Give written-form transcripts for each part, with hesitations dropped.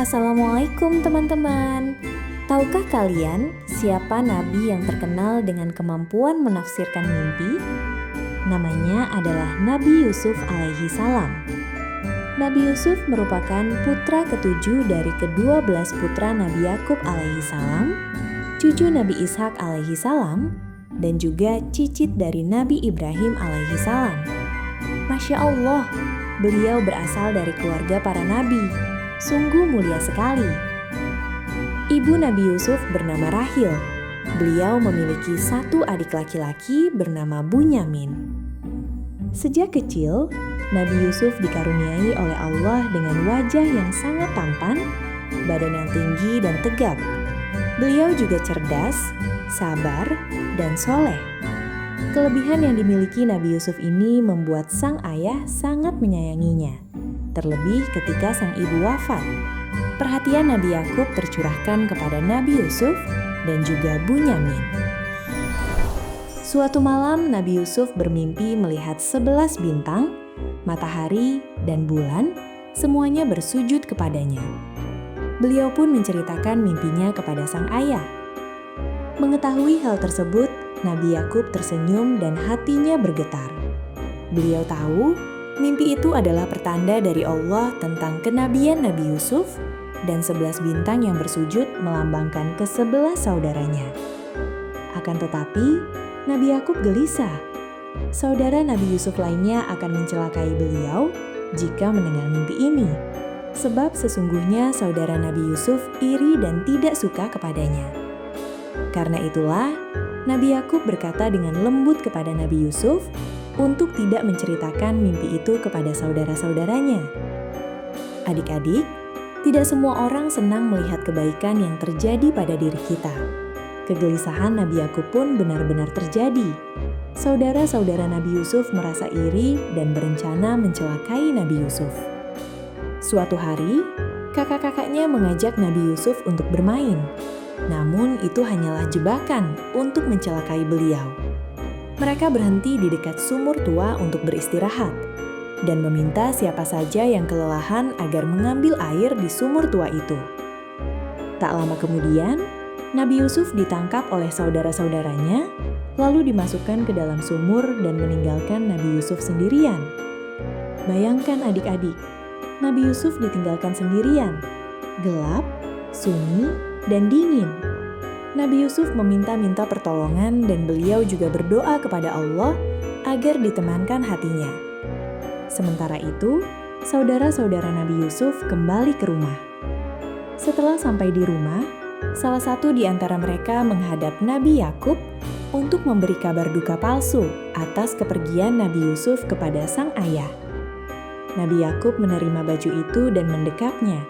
Assalamualaikum teman-teman. Tahukah kalian siapa nabi yang terkenal dengan kemampuan menafsirkan mimpi? Namanya adalah Nabi Yusuf alaihi salam. Nabi Yusuf merupakan putra ketujuh dari ke-12 putra Nabi Yakub alaihi salam, cucu Nabi Ishak alaihi salam, dan juga cicit dari Nabi Ibrahim alaihi salam. Masya Allah, beliau berasal dari keluarga para nabi. Sungguh mulia sekali. Ibu Nabi Yusuf bernama Rahil. Beliau memiliki satu adik laki-laki bernama Bunyamin. Sejak kecil, Nabi Yusuf dikaruniai oleh Allah dengan wajah yang sangat tampan, badan yang tinggi dan tegap. Beliau juga cerdas, sabar, dan soleh. Kelebihan yang dimiliki Nabi Yusuf ini membuat sang ayah sangat menyayanginya. Terlebih ketika sang ibu wafat, perhatian Nabi Yakub tercurahkan kepada Nabi Yusuf dan juga Bunyamin. Suatu malam Nabi Yusuf bermimpi melihat 11 bintang, matahari, dan bulan, semuanya bersujud kepadanya. Beliau pun menceritakan mimpinya kepada sang ayah. Mengetahui hal tersebut, Nabi Yakub tersenyum dan hatinya bergetar. Beliau tahu mimpi itu adalah pertanda dari Allah tentang kenabian Nabi Yusuf dan 11 bintang yang bersujud melambangkan ke-11 saudaranya. Akan tetapi, Nabi Yakub gelisah. Saudara Nabi Yusuf lainnya akan mencelakai beliau jika mendengar mimpi ini. Sebab sesungguhnya saudara Nabi Yusuf iri dan tidak suka kepadanya. Karena itulah, Nabi Yakub berkata dengan lembut kepada Nabi Yusuf untuk tidak menceritakan mimpi itu kepada saudara-saudaranya. Adik-adik, tidak semua orang senang melihat kebaikan yang terjadi pada diri kita. Kegelisahan Nabi Yakub pun benar-benar terjadi. Saudara-saudara Nabi Yusuf merasa iri dan berencana mencelakai Nabi Yusuf. Suatu hari, kakak-kakaknya mengajak Nabi Yusuf untuk bermain. Namun itu hanyalah jebakan untuk mencelakai beliau. Mereka berhenti di dekat sumur tua untuk beristirahat dan meminta siapa saja yang kelelahan agar mengambil air di sumur tua itu. Tak lama kemudian, Nabi Yusuf ditangkap oleh saudara-saudaranya, lalu dimasukkan ke dalam sumur dan meninggalkan Nabi Yusuf sendirian. Bayangkan adik-adik, Nabi Yusuf ditinggalkan sendirian, gelap, sunyi, dan dingin. Nabi Yusuf meminta-minta pertolongan dan beliau juga berdoa kepada Allah agar ditemankan hatinya. Sementara itu, saudara-saudara Nabi Yusuf kembali ke rumah. Setelah sampai di rumah, salah satu di antara mereka menghadap Nabi Yakub untuk memberi kabar duka palsu atas kepergian Nabi Yusuf kepada sang ayah. Nabi Yakub menerima baju itu dan mendekapnya.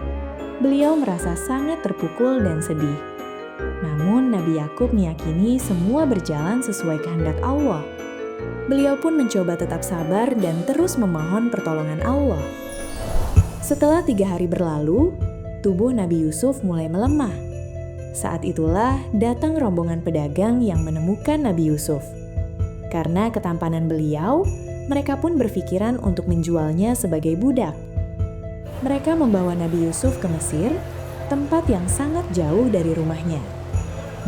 Beliau merasa sangat terpukul dan sedih. Namun Nabi Yakub meyakini semua berjalan sesuai kehendak Allah. Beliau pun mencoba tetap sabar dan terus memohon pertolongan Allah. Setelah 3 hari berlalu, tubuh Nabi Yusuf mulai melemah. Saat itulah datang rombongan pedagang yang menemukan Nabi Yusuf. Karena ketampanan beliau, mereka pun berpikiran untuk menjualnya sebagai budak. Mereka membawa Nabi Yusuf ke Mesir, tempat yang sangat jauh dari rumahnya.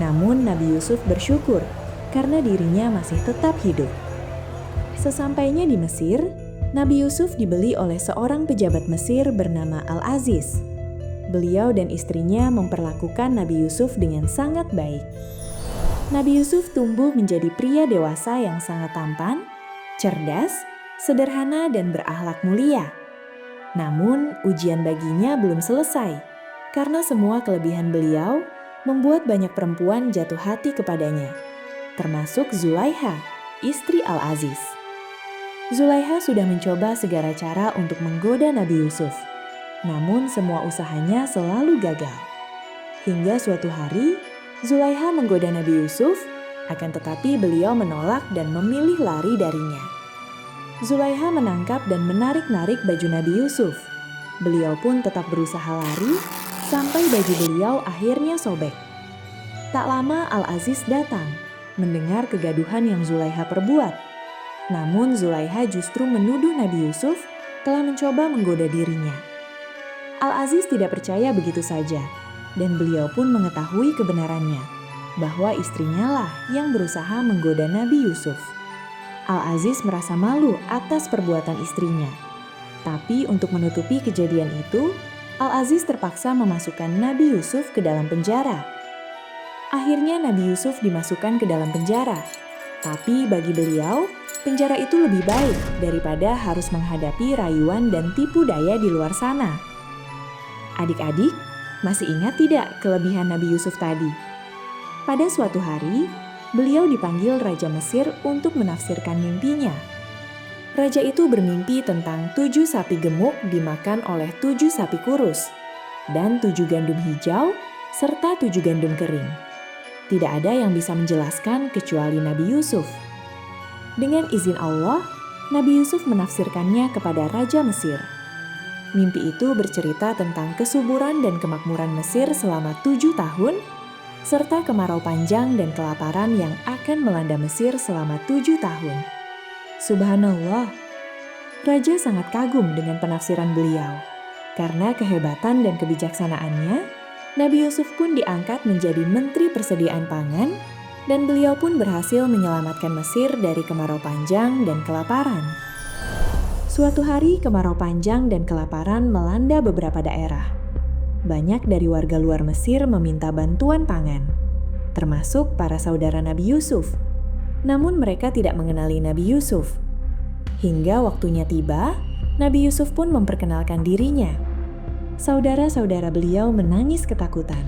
Namun Nabi Yusuf bersyukur karena dirinya masih tetap hidup. Sesampainya di Mesir, Nabi Yusuf dibeli oleh seorang pejabat Mesir bernama Al-Aziz. Beliau dan istrinya memperlakukan Nabi Yusuf dengan sangat baik. Nabi Yusuf tumbuh menjadi pria dewasa yang sangat tampan, cerdas, sederhana, dan berakhlak mulia. Namun ujian baginya belum selesai. Karena semua kelebihan beliau membuat banyak perempuan jatuh hati kepadanya, termasuk Zulaiha, istri Al-Aziz. Zulaiha sudah mencoba segala cara untuk menggoda Nabi Yusuf, namun semua usahanya selalu gagal. Hingga suatu hari, Zulaiha menggoda Nabi Yusuf, akan tetapi beliau menolak dan memilih lari darinya. Zulaiha menangkap dan menarik-narik baju Nabi Yusuf. Beliau pun tetap berusaha lari, sampai baju beliau akhirnya sobek. Tak lama Al-Aziz datang, mendengar kegaduhan yang Zulaiha perbuat. Namun Zulaiha justru menuduh Nabi Yusuf telah mencoba menggoda dirinya. Al-Aziz tidak percaya begitu saja, dan beliau pun mengetahui kebenarannya, bahwa istrinya lah yang berusaha menggoda Nabi Yusuf. Al-Aziz merasa malu atas perbuatan istrinya. Tapi untuk menutupi kejadian itu, Al-Aziz terpaksa memasukkan Nabi Yusuf ke dalam penjara. Akhirnya Nabi Yusuf dimasukkan ke dalam penjara. Tapi bagi beliau, penjara itu lebih baik daripada harus menghadapi rayuan dan tipu daya di luar sana. Adik-adik, masih ingat tidak kelebihan Nabi Yusuf tadi? Pada suatu hari, beliau dipanggil Raja Mesir untuk menafsirkan mimpinya. Raja itu bermimpi tentang 7 sapi gemuk dimakan oleh 7 sapi kurus, dan 7 gandum hijau, serta 7 gandum kering. Tidak ada yang bisa menjelaskan kecuali Nabi Yusuf. Dengan izin Allah, Nabi Yusuf menafsirkannya kepada Raja Mesir. Mimpi itu bercerita tentang kesuburan dan kemakmuran Mesir selama 7 tahun, serta kemarau panjang dan kelaparan yang akan melanda Mesir selama 7 tahun. Subhanallah, Raja sangat kagum dengan penafsiran beliau. Karena kehebatan dan kebijaksanaannya, Nabi Yusuf pun diangkat menjadi Menteri Persediaan Pangan, dan beliau pun berhasil menyelamatkan Mesir dari kemarau panjang dan kelaparan. Suatu hari kemarau panjang dan kelaparan melanda beberapa daerah. Banyak dari warga luar Mesir meminta bantuan pangan, termasuk para saudara Nabi Yusuf. Namun mereka tidak mengenali Nabi Yusuf. Hingga waktunya tiba, Nabi Yusuf pun memperkenalkan dirinya. Saudara-saudara beliau menangis ketakutan.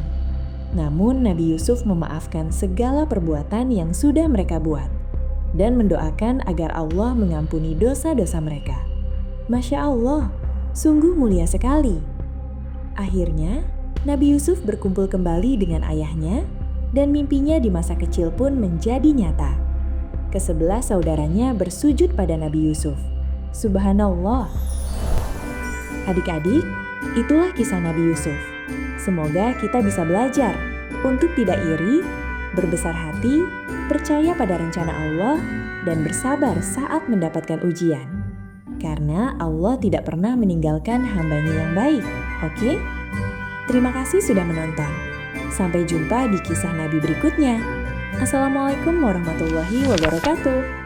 Namun Nabi Yusuf memaafkan segala perbuatan yang sudah mereka buat dan mendoakan agar Allah mengampuni dosa-dosa mereka. Masya Allah, sungguh mulia sekali. Akhirnya, Nabi Yusuf berkumpul kembali dengan ayahnya dan mimpinya di masa kecil pun menjadi nyata. Ke-11 saudaranya bersujud pada Nabi Yusuf. Subhanallah. Adik-adik, itulah kisah Nabi Yusuf. Semoga kita bisa belajar untuk tidak iri, berbesar hati, percaya pada rencana Allah, dan bersabar saat mendapatkan ujian. Karena Allah tidak pernah meninggalkan hambanya yang baik, oke? Terima kasih sudah menonton. Sampai jumpa di kisah Nabi berikutnya. Assalamualaikum warahmatullahi wabarakatuh.